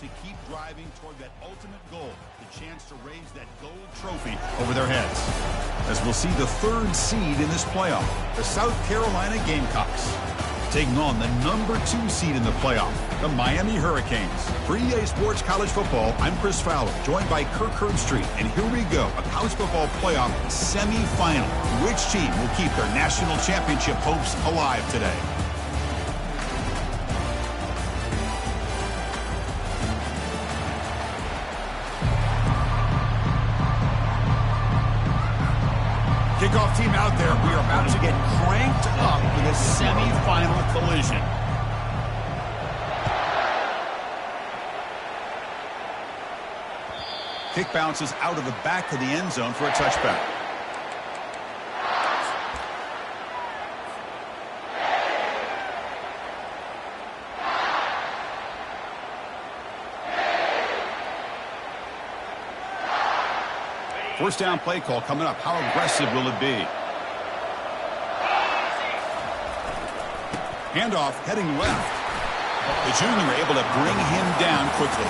to keep driving toward that ultimate goal, the chance to raise that gold trophy over their heads. As we'll see the third seed in this playoff, the South Carolina Gamecocks, taking on the number 2 seed in the playoff, the Miami Hurricanes. For EA Sports College Football, I'm Chris Fowler, joined by Kirk Herbstreit. And here we go, a college football playoff semifinal. Which team will keep their national championship hopes alive today? Kickoff team out there. We are about to get cranked up with a semifinal collision. Kick bounces out of the back of the end zone for a touchback. First down play call coming up. How aggressive will it be? Handoff heading left. The junior able to bring him down quickly.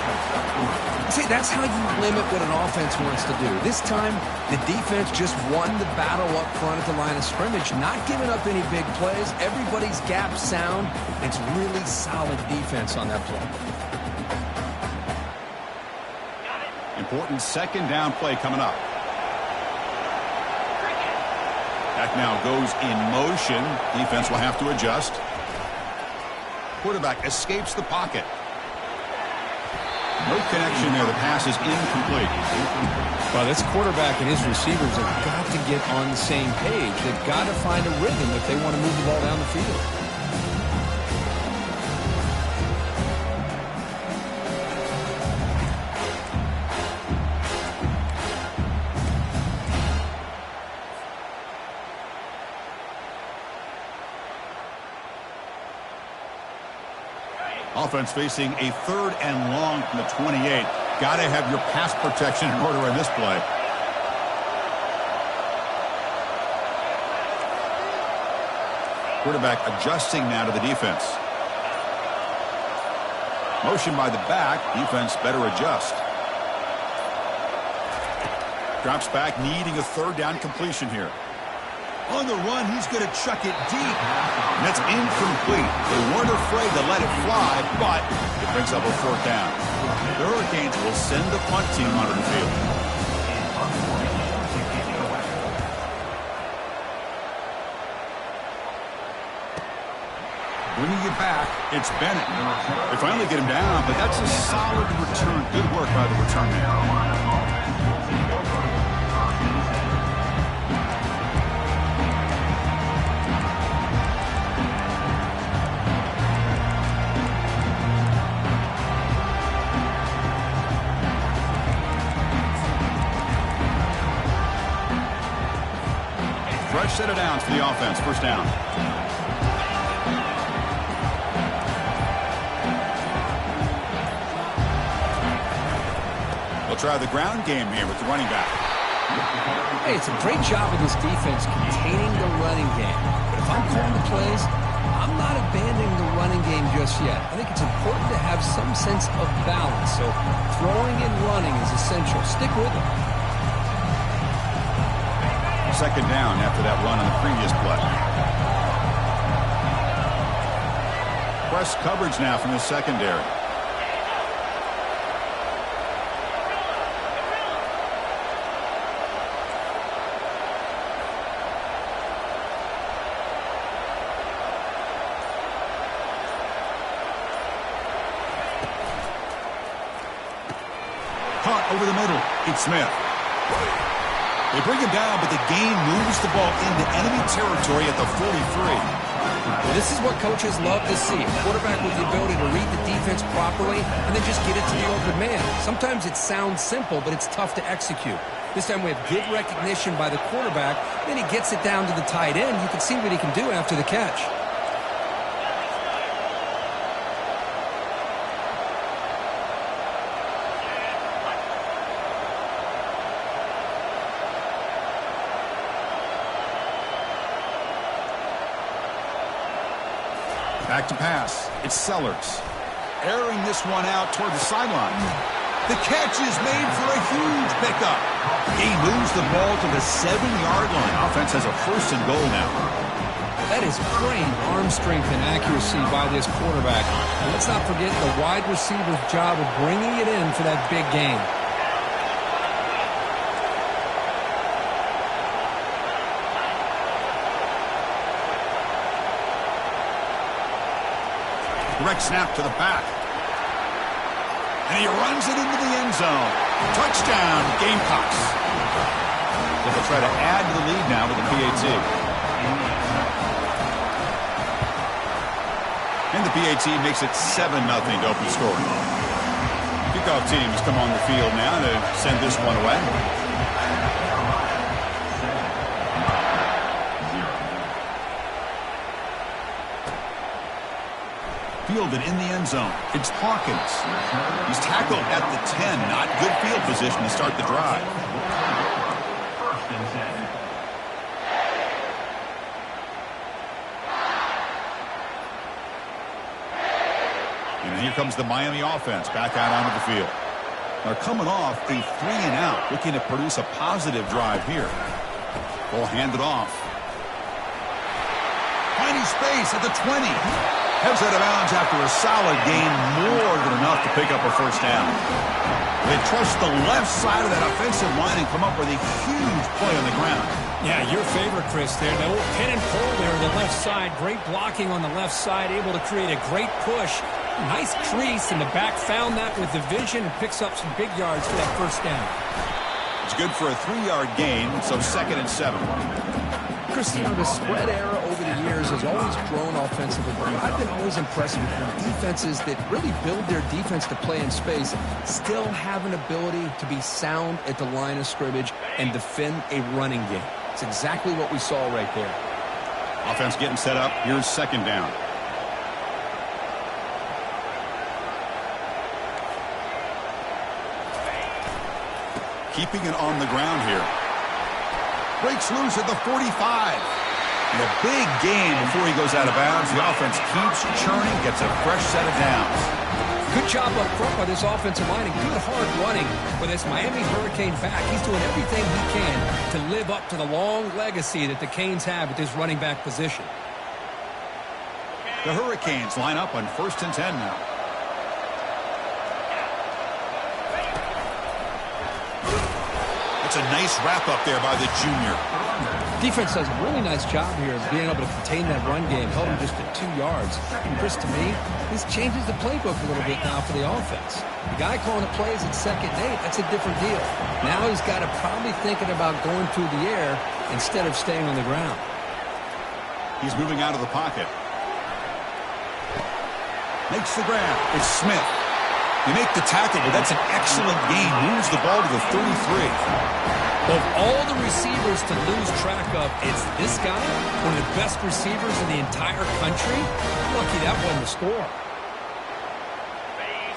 See, that's how you limit what an offense wants to do. This time, the defense just won the battle up front at the line of scrimmage, not giving up any big plays. Everybody's gap sound. It's really solid defense on that play. Important second down play coming up. Back now goes in motion. Defense will have to adjust. Quarterback escapes the pocket. No connection there. The pass is incomplete. Well, this quarterback and his receivers have got to get on the same page. They've got to find a rhythm if they want to move the ball down the field. Offense facing a 3rd and long from the 28. Got to have your pass protection in order in this play. Quarterback adjusting now to the defense. Motion by the back. Defense better adjust. Drops back, needing a 3rd down completion here. On the run, he's going to chuck it deep. And that's incomplete. They weren't afraid to let it fly, but it brings up a 4th down. The Hurricanes will send the punt team onto the field. Bringing it back, it's Bennett. They finally get him down, but that's a solid return. Good work by the return man. Fresh set of downs for the offense. First down. We'll try the ground game here with the running back. Hey, it's a great job of this defense containing the running game. But if I'm calling the plays, I'm not abandoning the running game just yet. I think it's important to have some sense of balance. So throwing and running is essential. Stick with it. Second down after that run on the previous play. Press coverage now from the secondary. Caught over the middle. It's Smith. They bring him down, but the gain moves the ball into enemy territory at the 43. Well, this is what coaches love to see. A quarterback with the ability to read the defense properly and then just get it to the open man. Sometimes it sounds simple, but it's tough to execute. This time we have good recognition by the quarterback. Then he gets it down to the tight end. You can see what he can do after the catch. Back to pass. It's Sellers. airing this one out toward the sideline. The catch is made for a huge pickup. He moves the ball to the 7-yard line. Offense has a 1st and goal now. That is great arm strength and accuracy by this quarterback. And let's not forget the wide receiver's job of bringing it in for that big game. Direct snap to the back. And he runs it into the end zone. Touchdown, Gamecocks. They'll try to add to the lead now with the PAT. And the PAT makes it 7-0 to open scoring. Kickoff team has come on the field now to send this one away. Fielded in the end zone. It's Hawkins. He's tackled at the 10. Not good field position to start the drive. And here comes the Miami offense back out onto the field. They're coming off a 3-and-out, looking to produce a positive drive here. Ball handed off. Finding space at the 20. Heads out of bounds after a solid gain, more than enough to pick up a 1st down. They trust the left side of that offensive line and come up with a huge play on the ground. Yeah, your favorite, Chris, there. The old pin and pull there on the left side. Great blocking on the left side, able to create a great push. Nice crease, and the back found that with the vision and picks up some big yards for that 1st down. It's good for a 3-yard gain, so 2nd and 7. Chris, the spread era over the years has always grown offensively, but I've been always impressed with defenses that really build their defense to play in space, still have an ability to be sound at the line of scrimmage and defend a running game. It's exactly what we saw right there. Offense getting set up. Here's 2nd down. Keeping it on the ground here. Breaks loose at the 45. And a big gain before he goes out of bounds. The offense keeps churning, gets a fresh set of downs. Good job up front by this offensive line and good hard running for this Miami Hurricane back. He's doing everything he can to live up to the long legacy that the Canes have at this running back position. The Hurricanes line up on 1st and 10 now. That's a nice wrap-up there by the junior. Defense does a really nice job here of being able to contain that run game, held him just at 2 yards. And Chris, to me, this changes the playbook a little bit now for the offense. The guy calling the plays at 2nd and 8, that's a different deal. Now he's got to probably thinking about going through the air instead of staying on the ground. He's moving out of the pocket. Makes the grab. It's Smith. You make the tackle, but that's an excellent gain. Moves the ball to the 33. Of all the receivers to lose track of, it's this guy, one of the best receivers in the entire country. Lucky that wasn't the score.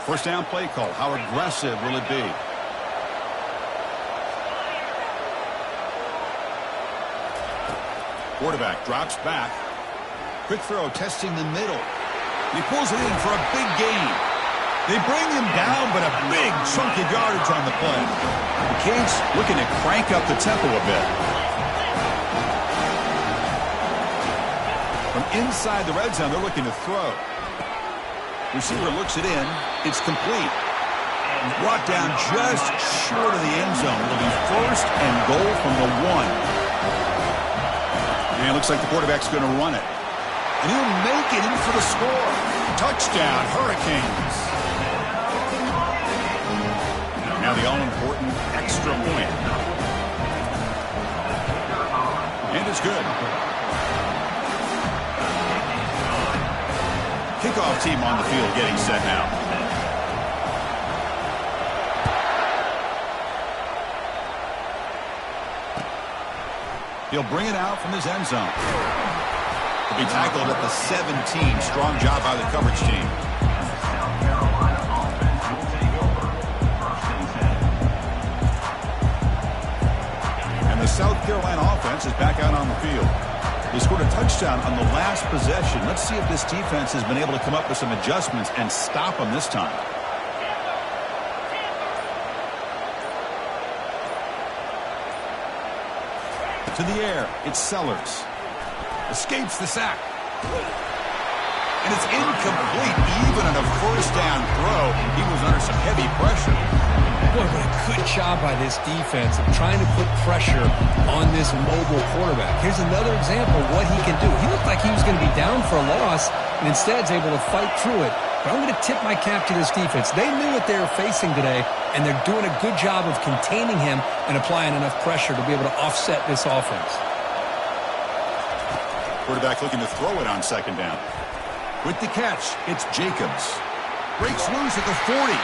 1st down play call. How aggressive will it be? Quarterback drops back. Quick throw, testing the middle. He pulls it in for a big gain. They bring him down, but a big chunk of yardage on the play. The Canes looking to crank up the tempo a bit. From inside the red zone, they're looking to throw. Receiver looks it in. It's complete. Brought down just short of the end zone. It'll be 1st and goal from the 1. And it looks like the quarterback's going to run it. And he'll make it in for the score. Touchdown, Hurricanes. Now the all-important extra point. And it's good. Kickoff team on the field getting set now. He'll bring it out from his end zone. He'll be tackled at the 17. Strong job by the coverage team. And the South Carolina offense is back out on the field. They scored a touchdown on the last possession. Let's see if this defense has been able to come up with some adjustments and stop them this time. To the air, it's Sellers. Escapes the sack. And it's incomplete. Even on a first down throw, he was under some heavy pressure. Boy, what a good job by this defense of trying to put pressure on this mobile quarterback. Here's another example of what he can do. He looked like he was going to be down for a loss, and instead is able to fight through it. But I'm going to tip my cap to this defense. They knew what they were facing today, and they're doing a good job of containing him and applying enough pressure to be able to offset this offense. Quarterback looking to throw it on second down. With the catch, it's Jacobs. Breaks loose at the 40.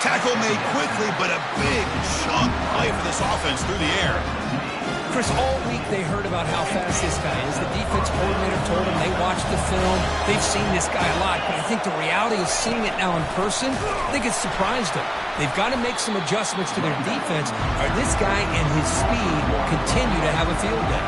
Tackle made quickly, but a big chunk play for this offense through the air. Chris, all week they heard about how fast this guy is. The defense coordinator told them they watched the film. They've seen this guy a lot, but I think the reality of seeing it now in person, I think it's surprised them. They've got to make some adjustments to their defense, or this guy and his speed will continue to have a field day.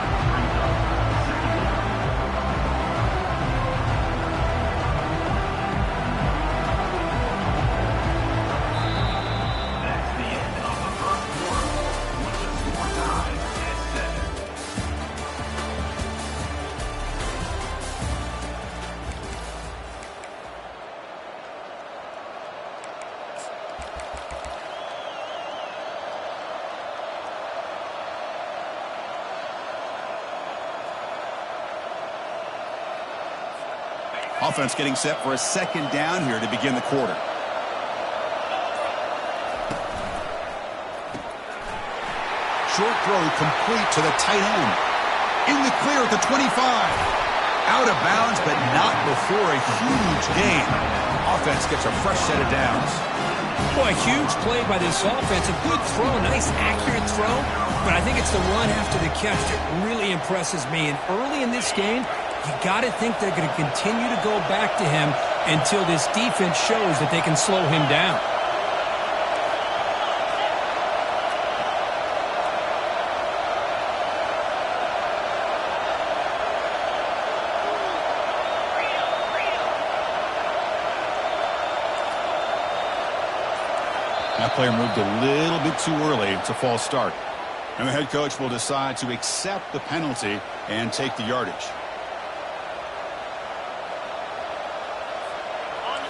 Offense getting set for a second down here to begin the quarter. Short throw complete to the tight end. In the clear at the 25. Out of bounds, but not before a huge gain. Offense gets a fresh set of downs. Boy, a huge play by this offense. A good throw, a nice accurate throw. But I think it's the run after the catch that really impresses me. And early in this game, you got to think they're going to continue to go back to him until this defense shows that they can slow him down. That player moved a little bit too early. It's a false start. And the head coach will decide to accept the penalty and take the yardage.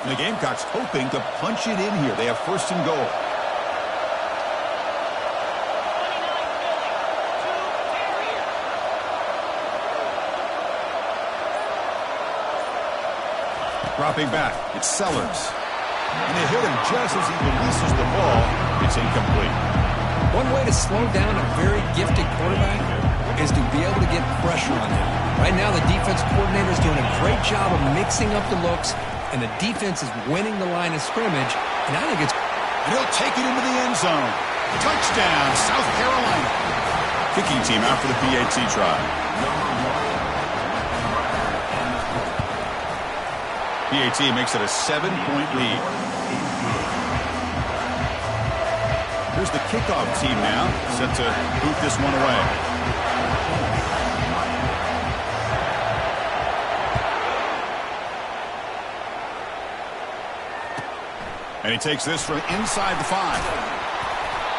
And the Gamecocks hoping to punch it in here. They have first and goal. Dropping back, it's Sellers. And they hit him just as he releases the ball. It's incomplete. One way to slow down a very gifted quarterback is to be able to get pressure on him. Right now, the defense coordinator is doing a great job of mixing up the looks, and the defense is winning the line of scrimmage. And I think it's... And he'll take it into the end zone. Touchdown, South Carolina. Kicking team out for the PAT try. PAT makes it a 7-point lead. Here's the kickoff team now, set to boot this one away. And he takes this from inside the 5.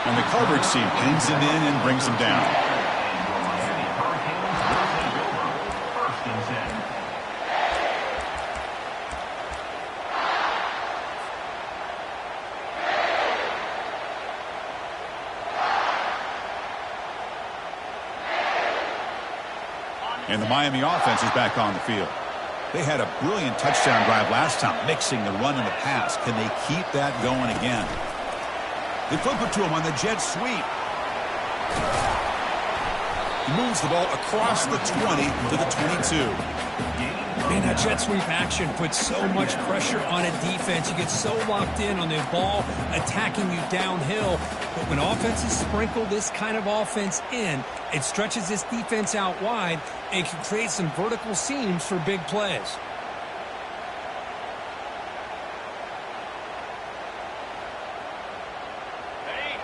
And the coverage team pins him in and brings him down. And the Miami offense is back on the field. They had a brilliant touchdown drive last time, mixing the run and the pass. Can they keep that going again? They flip it to him on the jet sweep. He moves the ball across the 20 to the 22. Man, that jet sweep action puts so much pressure on a defense. You get so locked in on the ball attacking you downhill. But when offenses sprinkle this kind of offense in, it stretches this defense out wide and can create some vertical seams for big plays.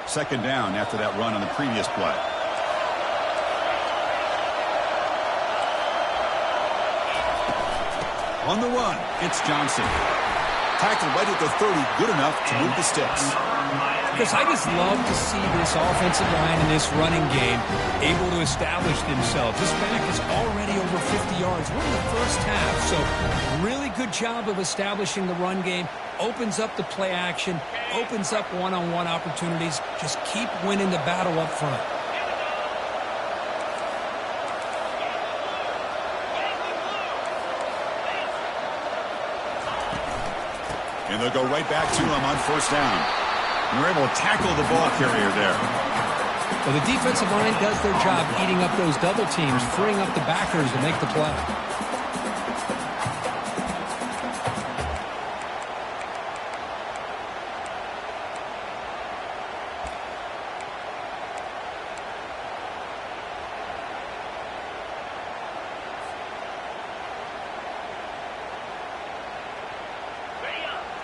Second down after that run on the previous play. On the run, it's Johnson. Tackled right at the 30, good enough to move the sticks. Chris, I just love to see this offensive line in this running game able to establish themselves. This back is already over 50 yards. We're in the first half, so really good job of establishing the run game. Opens up the play action, opens up one-on-one opportunities. Just keep winning the battle up front. And they'll go right back to him on first down. And they're able to tackle the ball carrier there. Well, the defensive line does their job eating up those double teams, freeing up the backers to make the play.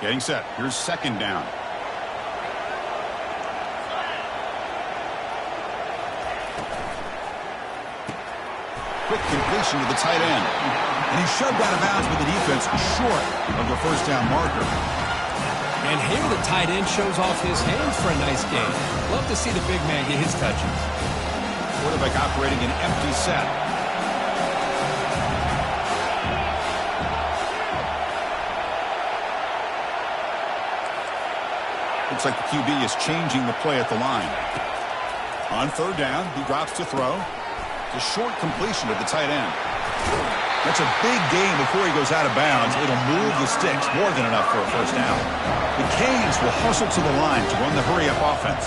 Getting set. Here's second down. Quick completion to the tight end. And he's shoved out of bounds with the defense short of the first down marker. And here the tight end shows off his hands for a nice gain. Love to see the big man get his touches. Quarterback operating an empty set. Looks like the QB is changing the play at the line. On third down, he drops to throw. It's a short completion to the tight end. That's a big gain before he goes out of bounds. It'll move the sticks more than enough for a first down. The Canes will hustle to the line to run the hurry-up offense.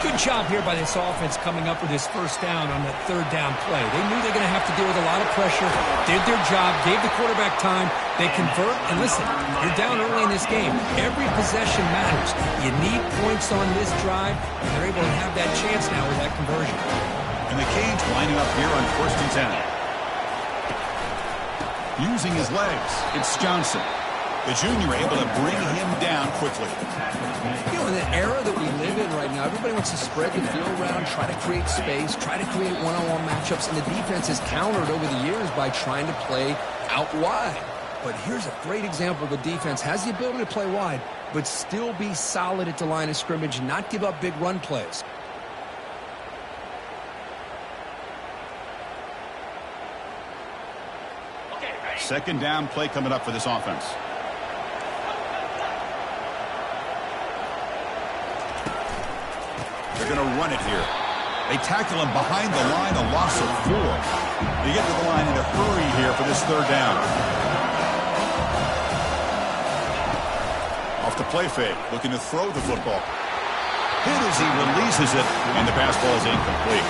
Good job here by this offense coming up with this first down on that third down play. They knew they were going to have to deal with a lot of pressure, did their job, gave the quarterback time. They convert, and listen, you're down early in this game. Every possession matters. You need points on this drive, and they're able to have that chance now with that conversion. And the Canes lining up here on first and 10. Using his legs, it's Johnson. The junior able to bring him down quickly. You know, in the era that we live in right now, everybody wants to spread the field around, try to create space, try to create one-on-one matchups, and the defense has countered over the years by trying to play out wide. But here's a great example of the defense has the ability to play wide, but still be solid at the line of scrimmage and not give up big run plays. Second down play coming up for this offense. They're going to run it here. They tackle him behind the line, a loss of 4. They get to the line in a hurry here for this third down. Off the play fake, looking to throw the football. Hit as he releases it, and the pass ball is incomplete.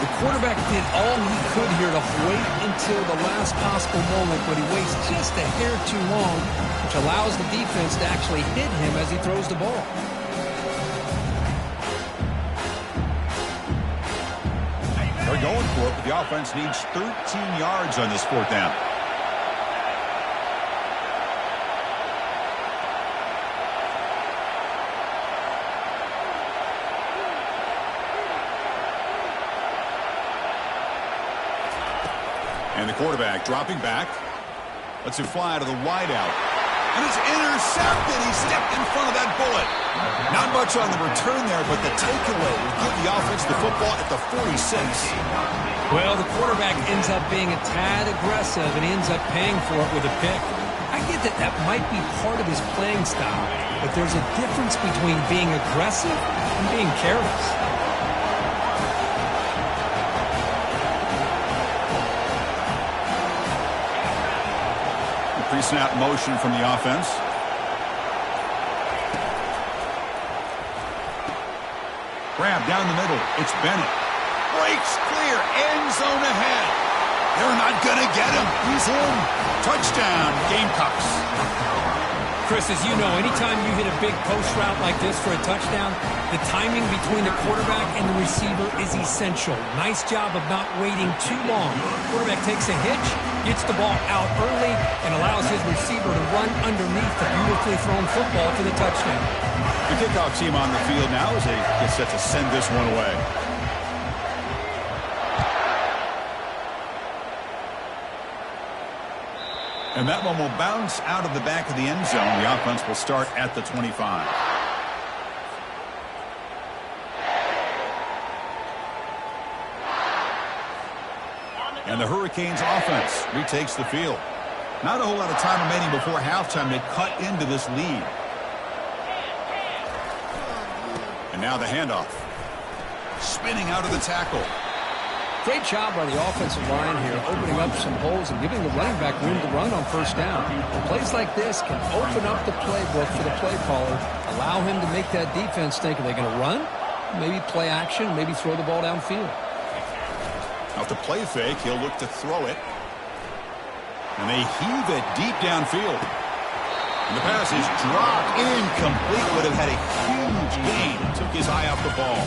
The quarterback did all he could here to wait until the last possible moment, but he waits just a hair too long, which allows the defense to actually hit him as he throws the ball. They're going for it, but the offense needs 13 yards on this fourth down. And the quarterback dropping back. Lets it fly to the wideout. And it's intercepted. He stepped in front of that bullet. Not much on the return there, but the takeaway will give the offense the football at the 46. Well, the quarterback ends up being a tad aggressive and ends up paying for it with a pick. I get that that might be part of his playing style, but there's a difference between being aggressive and being careless. Pre-snap motion from the offense. Grab down the middle. It's Bennett. Breaks clear. End zone ahead. They're not going to get him. He's in. Touchdown, Gamecocks. Chris, as you know, anytime you hit a big post route like this for a touchdown, the timing between the quarterback and the receiver is essential. Nice job of not waiting too long. Quarterback takes a hitch, gets the ball out early, and allows his receiver to run underneath the beautifully thrown football for the touchdown. The kickoff team on the field now as they get set to send this one away. And that one will bounce out of the back of the end zone. The offense will start at the 25. And the Hurricanes offense retakes the field. Not a whole lot of time remaining before halftime to cut into this lead. And now the handoff. Spinning out of the tackle. Great job by the offensive line here, opening up some holes and giving the running back room to run on first down. Plays like this can open up the playbook for the play caller, allow him to make that defense think, are they going to run? Maybe play action, maybe throw the ball downfield. Off the play fake, he'll look to throw it. And they heave it deep downfield. And the pass is dropped incomplete. Would have had a huge gain. Took his eye off the ball.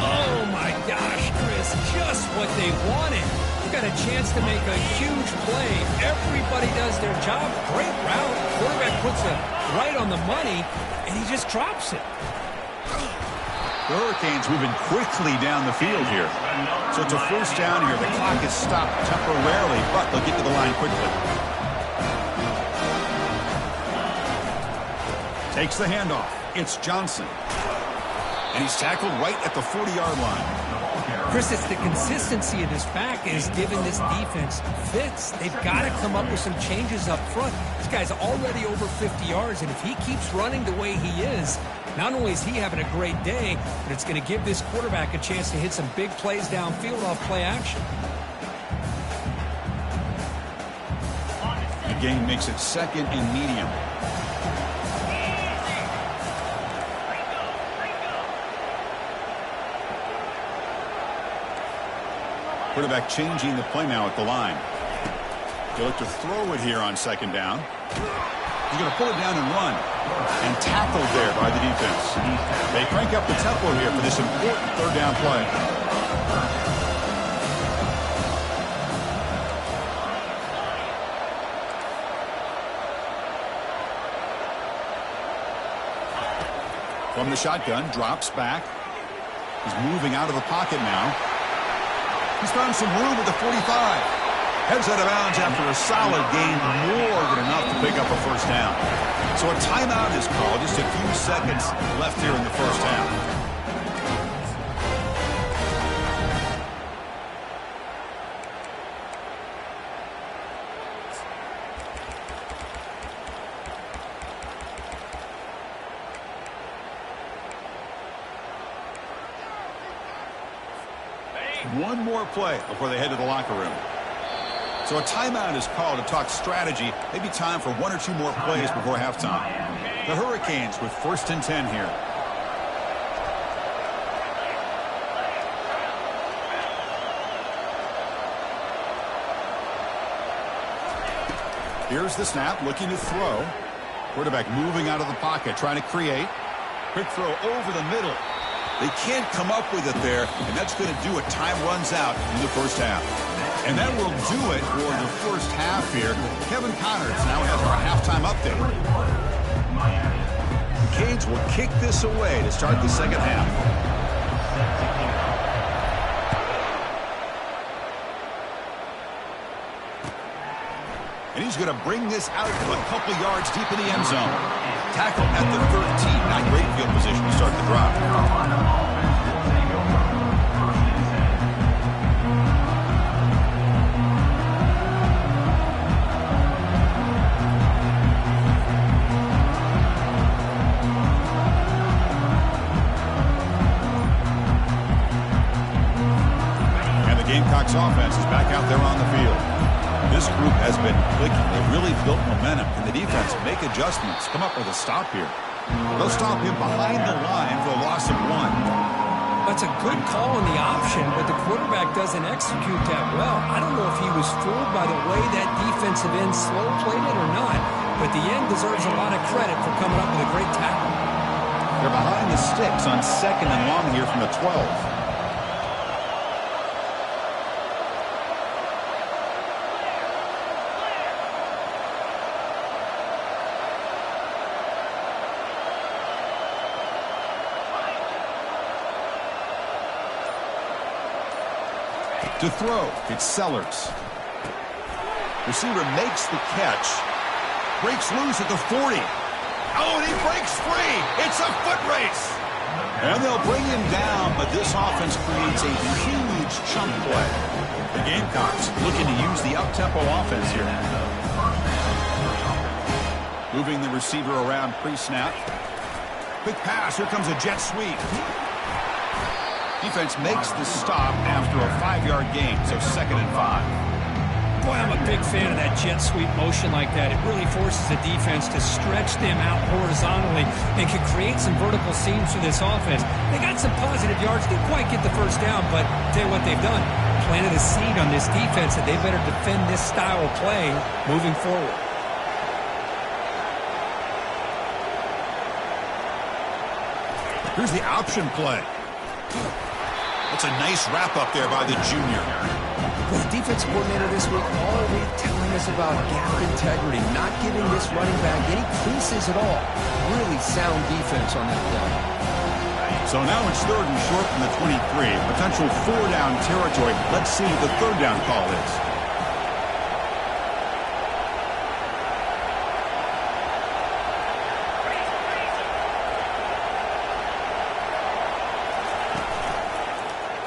Oh, my gosh, Chris, just what they wanted. You got a chance to make a huge play. Everybody does their job. Great route. Quarterback puts it right on the money, and he just drops it. The Hurricanes moving quickly down the field here. So it's a first down here. The clock is stopped temporarily, but they'll get to the line quickly. Takes the handoff. It's Johnson. And he's tackled right at the 40-yard line. Chris, it's the consistency of this back is giving this defense fits. They've got to come up with some changes up front. This guy's already over 50 yards, and if he keeps running the way he is, not only is he having a great day, but it's going to give this quarterback a chance to hit some big plays downfield off play action. The game makes it second and medium. Quarterback changing the play now at the line. He'll look to throw it here on second down. He's going to pull it down and run. And tackled there by the defense. They crank up the tempo here for this important third down play. From the shotgun, drops back. He's moving out of the pocket now. He's found some room at the 45. Heads out of bounds after a solid gain, more than enough to pick up a first down. So a timeout is called, just a few seconds left here in the first half. One more play before they head to the locker room. So a timeout is called to talk strategy. Maybe time for one or two more plays before halftime. The Hurricanes with 1st and 10 here. Here's the snap, looking to throw. Quarterback moving out of the pocket, trying to create. Quick throw over the middle. They can't come up with it there, and that's going to do it. Time runs out in the first half. And that will do it for the first half here. Kevin Connors now has our halftime update. The Canes will kick this away to start the second half. And he's going to bring this out a couple yards deep in the end zone. Tackle at the 13. Not great field position to start the drive. Gamecocks offense is back out there on the field. This group has been clicking. They've really built momentum. And the defense make adjustments. Come up with a stop here. They'll stop him behind the line for a loss of 1. That's a good call on the option, but the quarterback doesn't execute that well. I don't know if he was fooled by the way that defensive end slow played it or not, but the end deserves a lot of credit for coming up with a great tackle. They're behind the sticks on 2nd and long here from the 12. To throw, it's Sellers. Receiver makes the catch. Breaks loose at the 40. Oh, and he breaks free. It's a foot race. And they'll bring him down, but this offense creates a huge chunk play. The Gamecocks looking to use the up-tempo offense here. Moving the receiver around pre-snap. Quick pass. Here comes a jet sweep. Defense makes the stop after a 5-yard gain, so 2nd and 5. Boy, I'm a big fan of that jet sweep motion like that. It really forces the defense to stretch them out horizontally and can create some vertical seams for this offense. They got some positive yards. Didn't quite get the first down, but tell you what they've done. Planted a seed on this defense that they better defend this style of play moving forward. Here's the option play. That's a nice wrap-up there by the junior. Well, the defense coordinator this week already telling us about gap integrity, not giving this running back any creases at all. Really sound defense on that play. So now it's 3rd and short from the 23. Potential 4-down territory. Let's see the 3rd down call is.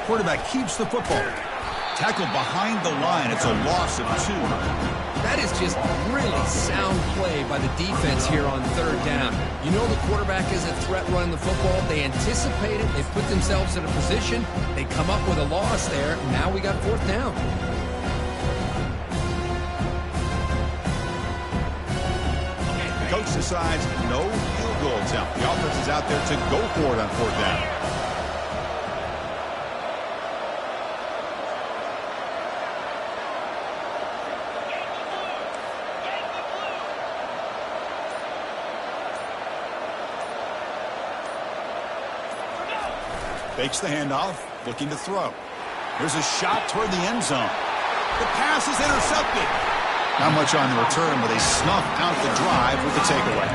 Quarterback keeps the football. Tackled behind the line. It's a loss of 2. That is just really sound play by the defense here on 3rd down. You know the quarterback is a threat running the football. They anticipate it. They put themselves in a position. They come up with a loss there. And now we got 4th down. The coach decides no field goal attempt. The offense is out there to go for it on 4th down. Fakes the handoff, looking to throw. There's a shot toward the end zone. The pass is intercepted. Not much on the return, but they snuff out the drive with the takeaway.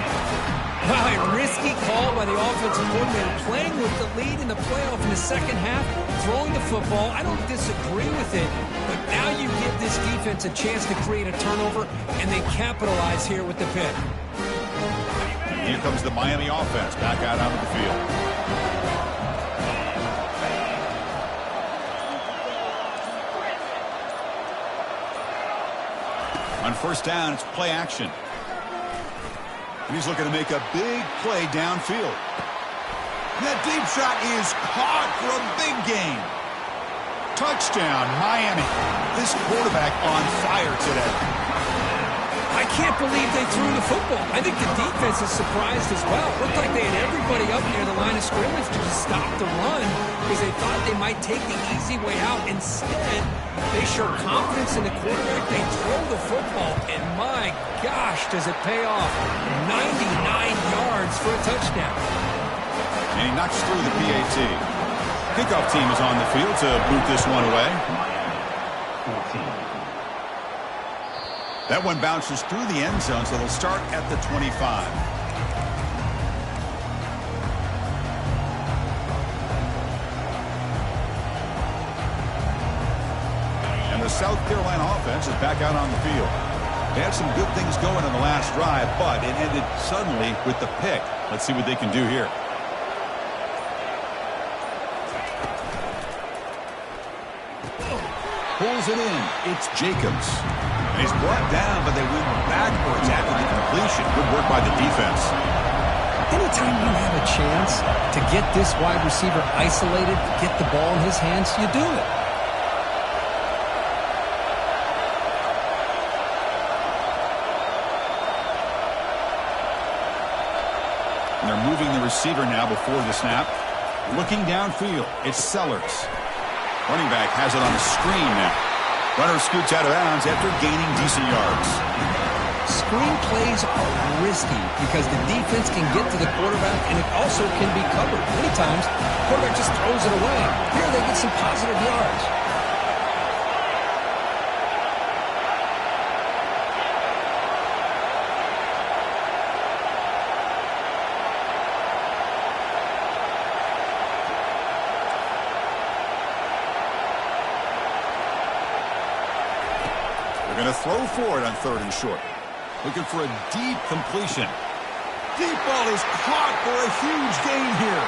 Wow, a risky call by the offensive coordinator, playing with the lead in the playoff in the second half, throwing the football. I don't disagree with it, but now you give this defense a chance to create a turnover, and they capitalize here with the pick. Here comes the Miami offense back out onto the field. On 1st down, it's play action. And he's looking to make a big play downfield. That deep shot is caught for a big gain. Touchdown, Miami. This quarterback on fire today. I can't believe they threw the football. I think the defense is surprised as well. Looked like they had everybody up near the line of scrimmage to stop the run because they thought they might take the easy way out. Instead, they show confidence in the quarterback. They throw the football, and my gosh, does it pay off. 99 yards for a touchdown. And he knocks through the PAT. Kickoff team is on the field to boot this one away. That one bounces through the end zone, so they'll start at the 25. And the South Carolina offense is back out on the field. They had some good things going in the last drive, but it ended suddenly with the pick. Let's see what they can do here. Pulls it in. It's Jacobs. And he's brought down, but they went backwards after the completion. Good work by the defense. Anytime you have a chance to get this wide receiver isolated, get the ball in his hands, you do it. And they're moving the receiver now before the snap. Looking downfield, it's Sellers. Running back has it on a screen now. Runner scoots out of bounds after gaining decent yards. Screen plays are risky because the defense can get to the quarterback and it also can be covered. Many times, the quarterback just throws it away. Here they get some positive yards. Going to throw for it on 3rd and short. Looking for a deep completion. Deep ball is caught for a huge gain here.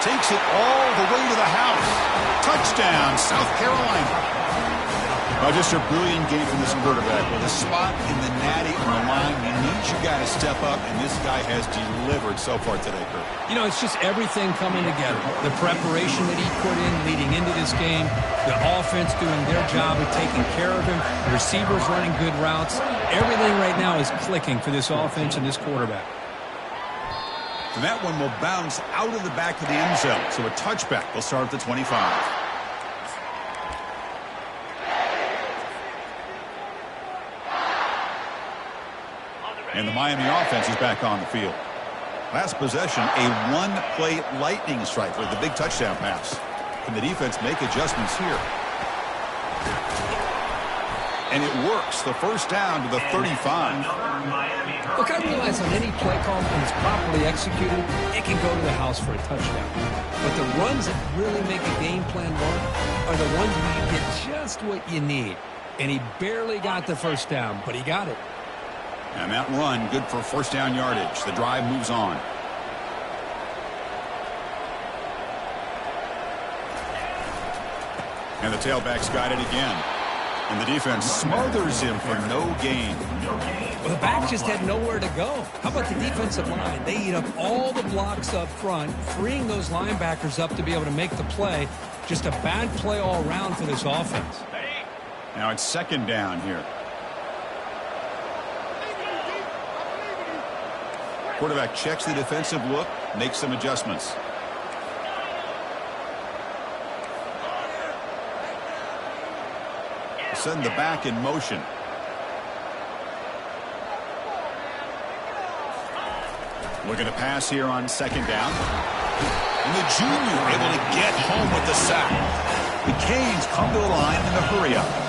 Takes it all the way to the house. Touchdown, South Carolina. Just a brilliant game from this quarterback. With a spot in the natty on the line, you need your guy to step up, and this guy has delivered so far today, Kurt. You know, it's just everything coming together. The preparation that he put in leading into this game, the offense doing their job of taking care of him, the receivers running good routes. Everything right now is clicking for this offense and this quarterback. And that one will bounce out of the back of the end zone. So a touchback will start at the 25. And the Miami offense is back on the field. Last possession, a one-play lightning strike with the big touchdown pass. Can the defense make adjustments here? And it works. The first down to the 35. Look, I realize on any play call, when it's properly executed, it can go to the house for a touchdown. But the runs that really make a game plan work are the ones where you get just what you need. And he barely got the first down, but he got it. And that run, good for first down yardage. The drive moves on. And the tailback's got it again. And the defense smothers him for no gain. Well, the back just had nowhere to go. How about the defensive line? They eat up all the blocks up front, freeing those linebackers up to be able to make the play. Just a bad play all around for this offense. Now it's 2nd down here. Quarterback checks the defensive look, makes some adjustments. Send the back in motion. Looking to pass here on 2nd down. And the junior able to get home with the sack. The Canes come to the line in a hurry up.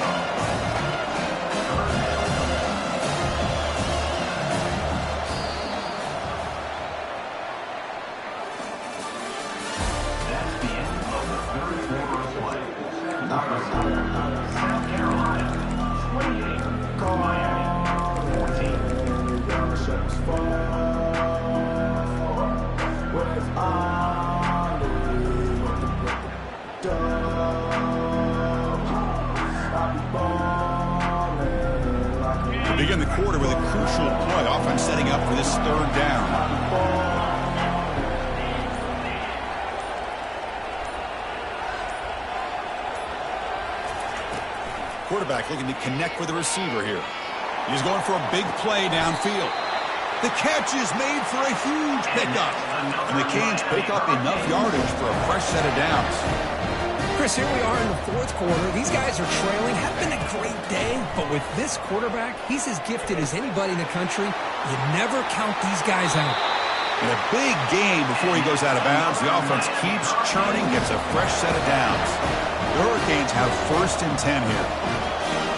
South Carolina 28, Miami 14. To begin the quarter with a crucial play, offense setting up for this 3rd down. Quarterback looking to connect with the receiver here. He's going for a big play downfield. The catch is made for a huge pickup. And the Canes pick up enough yardage for a fresh set of downs. Chris, here we are in the 4th quarter. These guys are trailing. Had been a great day. But with this quarterback, he's as gifted as anybody in the country. You never count these guys out. In a big game before he goes out of bounds, the offense keeps churning, gets a fresh set of downs. The Hurricanes have 1st and 10 here.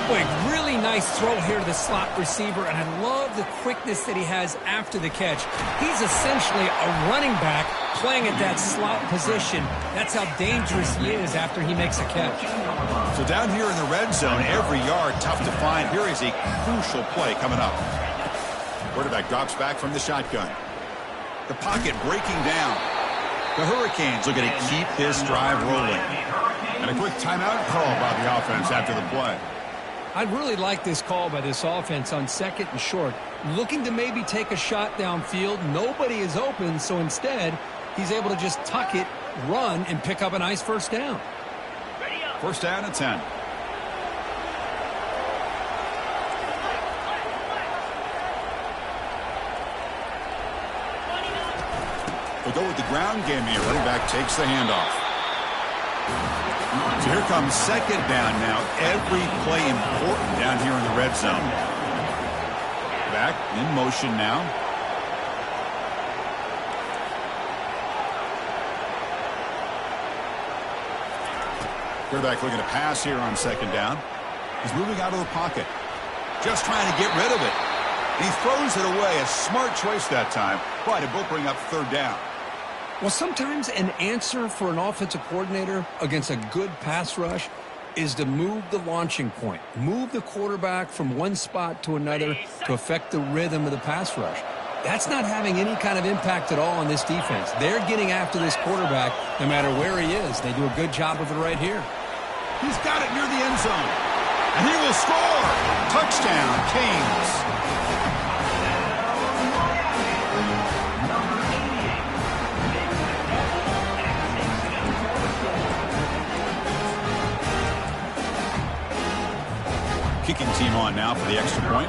Boy, really nice throw here to the slot receiver, and I love the quickness that he has after the catch. He's essentially a running back playing at that slot position. That's how dangerous he is after he makes a catch. So down here in the red zone, every yard tough to find. Here is a crucial play coming up. Quarterback drops back from the shotgun. The pocket breaking down. The Hurricanes looking to keep this drive rolling. And a quick timeout call by the offense after the play. I'd really like this call by this offense on 2nd and short. Looking to maybe take a shot downfield. Nobody is open, so instead, he's able to just tuck it, run, and pick up a nice first down. 1st down and 10. We'll go with the ground game here. Running back takes the handoff. So here comes 2nd down now. Every play important down here in the red zone. Back in motion now. Quarterback looking to pass here on 2nd down. He's moving out of the pocket. Just trying to get rid of it. And he throws it away. A smart choice that time. But it will bring up 3rd down. Well, sometimes an answer for an offensive coordinator against a good pass rush is to move the launching point, move the quarterback from one spot to another to affect the rhythm of the pass rush. That's not having any kind of impact at all on this defense. They're getting after this quarterback no matter where he is. They do a good job of it right here. He's got it near the end zone. And he will score. Touchdown, Canes. Kicking team on now for the extra point.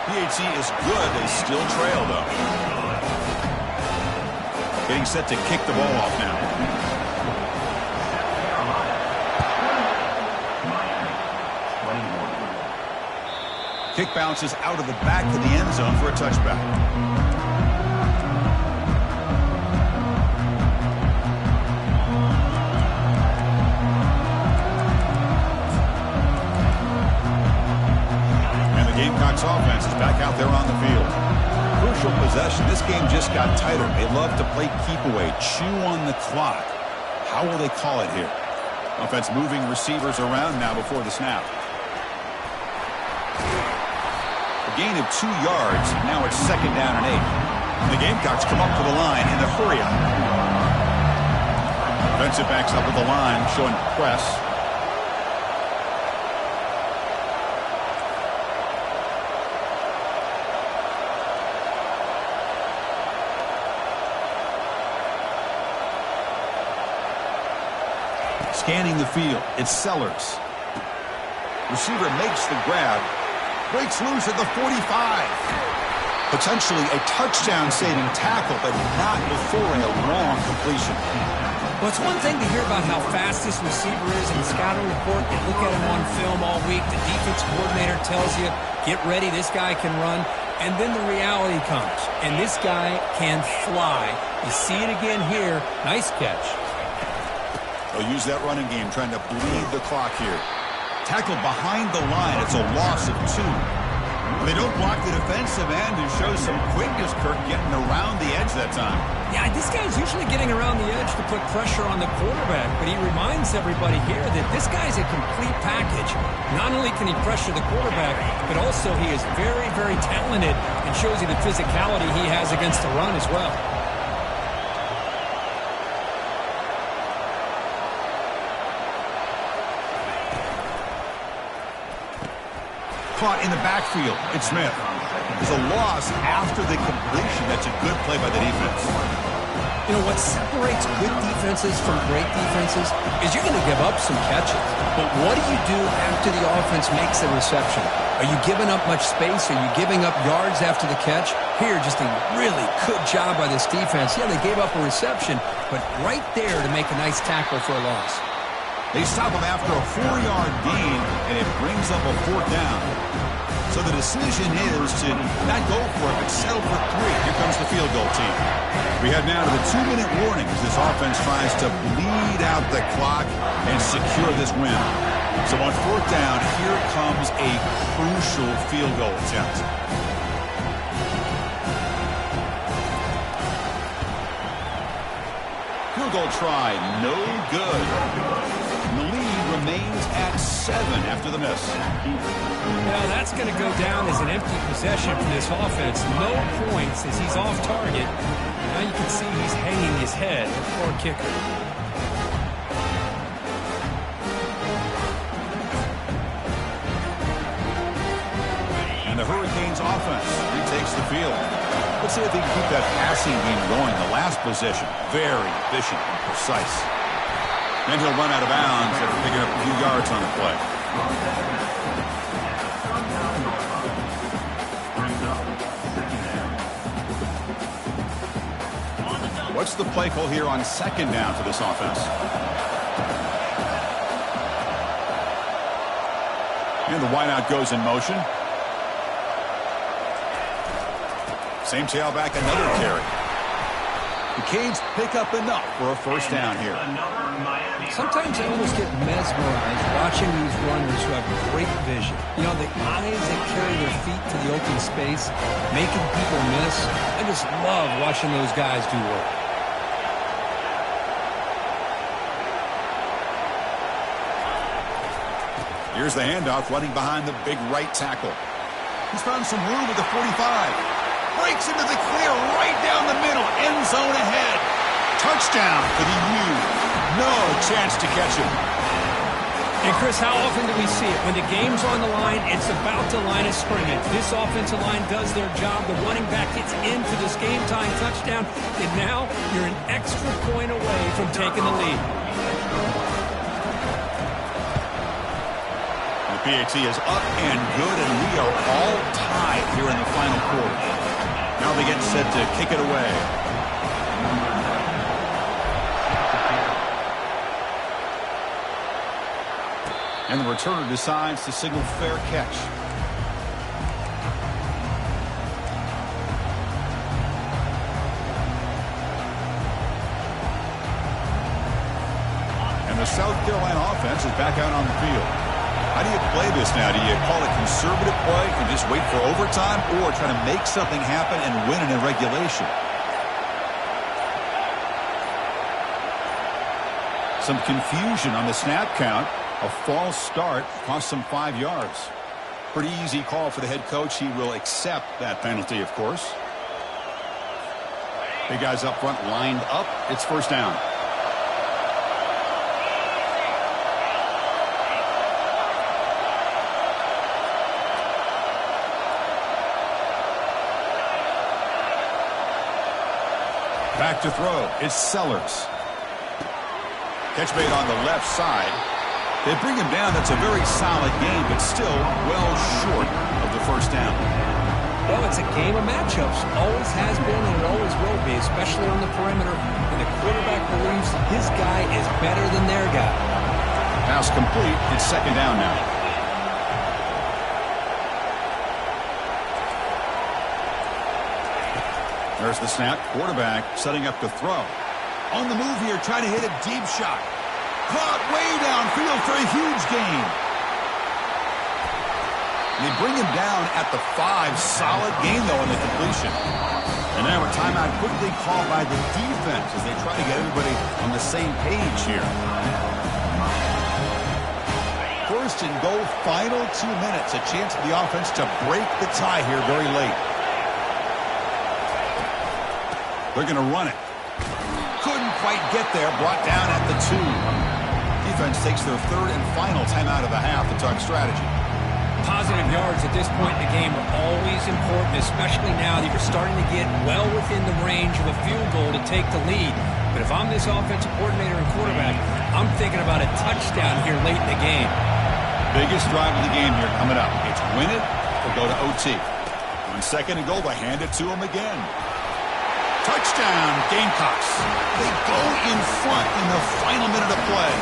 PHC is good. They still trail, though. Getting set to kick the ball off now. Kick bounces out of the back of the end zone for a touchback. Gamecocks offense is back out there on the field. Crucial possession. This game just got tighter. They love to play keep away, chew on the clock. How will they call it here? Offense moving receivers around now before the snap. A gain of 2 yards. Now it's 2nd down and 8. The Gamecocks come up to the line in the hurry up. Defensive backs up with the line, showing press. Scanning the field, it's Sellers. Receiver makes the grab, breaks loose at the 45. Potentially a touchdown-saving tackle, but not before a long completion. Well, it's one thing to hear about how fast this receiver is in the scouting report. You look at him on film all week. The defense coordinator tells you, get ready, this guy can run. And then the reality comes, and this guy can fly. You see it again here. Nice catch. They'll use that running game, trying to bleed the clock here. Tackled behind the line. It's a loss of 2. They don't block the defensive end and show some quickness, Kirk, getting around the edge that time. Yeah, this guy's usually getting around the edge to put pressure on the quarterback, but he reminds everybody here that this guy's a complete package. Not only can he pressure the quarterback, but also he is very, very talented and shows you the physicality he has against the run as well. Caught in the backfield. It's Smith. There's a loss after the completion. That's a good play by the defense. You know, what separates good defenses from great defenses is you're going to give up some catches. But what do you do after the offense makes the reception? Are you giving up much space? Are you giving up yards after the catch? Here, just a really good job by this defense. Yeah, they gave up a reception, but right there to make a nice tackle for a loss. They stop him after a 4-yard gain, and it brings up a 4th down. So the decision is to not go for it, but settle for 3. Here comes the field goal team. We head now to the 2-minute warning as this offense tries to bleed out the clock and secure this win. So on 4th down, here comes a crucial field goal attempt. Field goal try, no good. The lead remains at 7 after the miss. Now that's going to go down as an empty possession for this offense. No points as he's off target. Now you can see he's hanging his head. Poor kicker. And the Hurricanes offense retakes the field. Let's see if they can keep that passing game going. The last possession, very efficient and precise. Then he'll run out of bounds after picking up a few yards on the play. What's the play call here on 2nd down for this offense? And the wideout goes in motion. Same tailback, another carry. The Canes pick up enough for a 1st down here. Sometimes I almost get mesmerized watching these runners who have great vision. You know, the eyes that carry their feet to the open space, making people miss. I just love watching those guys do work. Here's the handoff, running behind the big right tackle. He's found some room at the 45. Breaks into the clear right down the middle. End zone ahead. Touchdown for the U. No chance to catch him. And, Chris, how often do we see it? When the game's on the line, it's about to line of scrimmage. This offensive line does their job. The running back gets into this game-time touchdown, and now you're an extra point away from taking the lead. The PAT is up and good, and we are all tied here in the final quarter. Now they get set to kick it away. And the returner decides to signal fair catch. And the South Carolina offense is back out on the field. How do you play this now? Do you call it conservative play and just wait for overtime, or try to make something happen and win it in regulation? Some confusion on the snap count. A false start cost them 5 yards. Pretty easy call for the head coach. He will accept that penalty, of course. Big guys up front lined up. It's first down. Back to throw. It's Sellers. Catch made on the left side. They bring him down. That's a very solid game, but still well short of the first down. Well, it's a game of matchups. Always has been and it always will be, especially on the perimeter. And the quarterback believes his guy is better than their guy. Pass complete. It's second down now. There's the snap. Quarterback setting up to throw. On the move here, trying to hit a deep shot. Caught way downfield for a huge gain. They bring him down at the 5. Solid gain, though, in the completion. And now a timeout quickly called by the defense as they try to get everybody on the same page here. First and goal, final 2 minutes. A chance for the offense to break the tie here very late. They're going to run it. Couldn't quite get there. Brought down at the 2. Defense takes their third and final timeout of the half to talk strategy. Positive yards at this point in the game are always important, especially now that you're starting to get well within the range of a field goal to take the lead. But if I'm this offensive coordinator and quarterback, I'm thinking about a touchdown here late in the game. Biggest drive of the game here coming up. It's win it or go to OT. On second and goal, they hand it to him again. Touchdown, Gamecocks. They go in front in the final minute of play.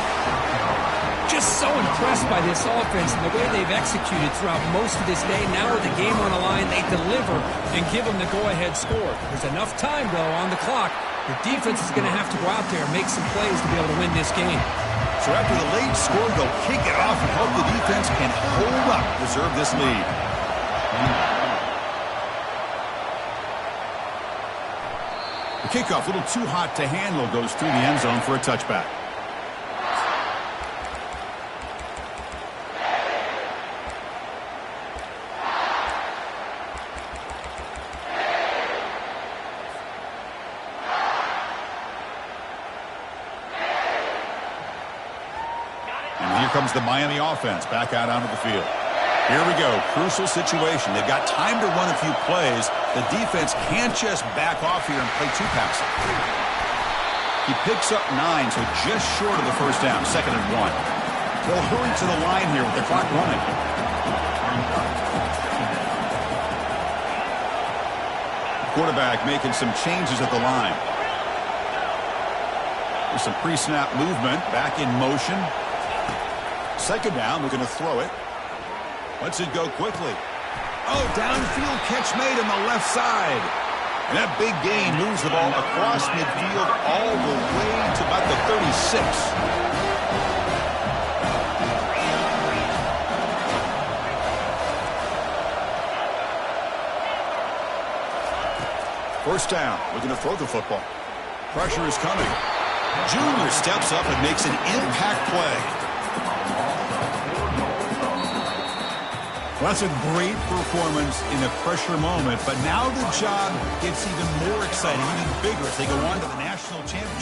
Just so impressed by this offense and the way they've executed throughout most of this day. Now with the game on the line, they deliver and give them the go-ahead score. There's enough time, though, on the clock. The defense is going to have to go out there and make some plays to be able to win this game. So after the late score, they'll kick it off and hope the defense can hold up, preserve this lead. The kickoff, a little too hot to handle, goes through the end zone for a touchback. And here comes the Miami offense back out onto the field. Here we go. Crucial situation. They've got time to run a few plays. The defense can't just back off here and play two passes. He picks up 9, so just short of the first down. Second and 1. They'll hurry to the line here with the clock running. Quarterback making some changes at the line. There's some pre-snap movement. Back in motion. Second down. We're going to throw it. Lets it go quickly. Oh, downfield catch made on the left side. And that big gain moves the ball across midfield all the way to about the 36. First down. Looking to throw the football. Pressure is coming. Junior steps up and makes an impact play. Well, that's a great performance in a pressure moment, but now the job gets even more exciting, even bigger as they go on to the national championship.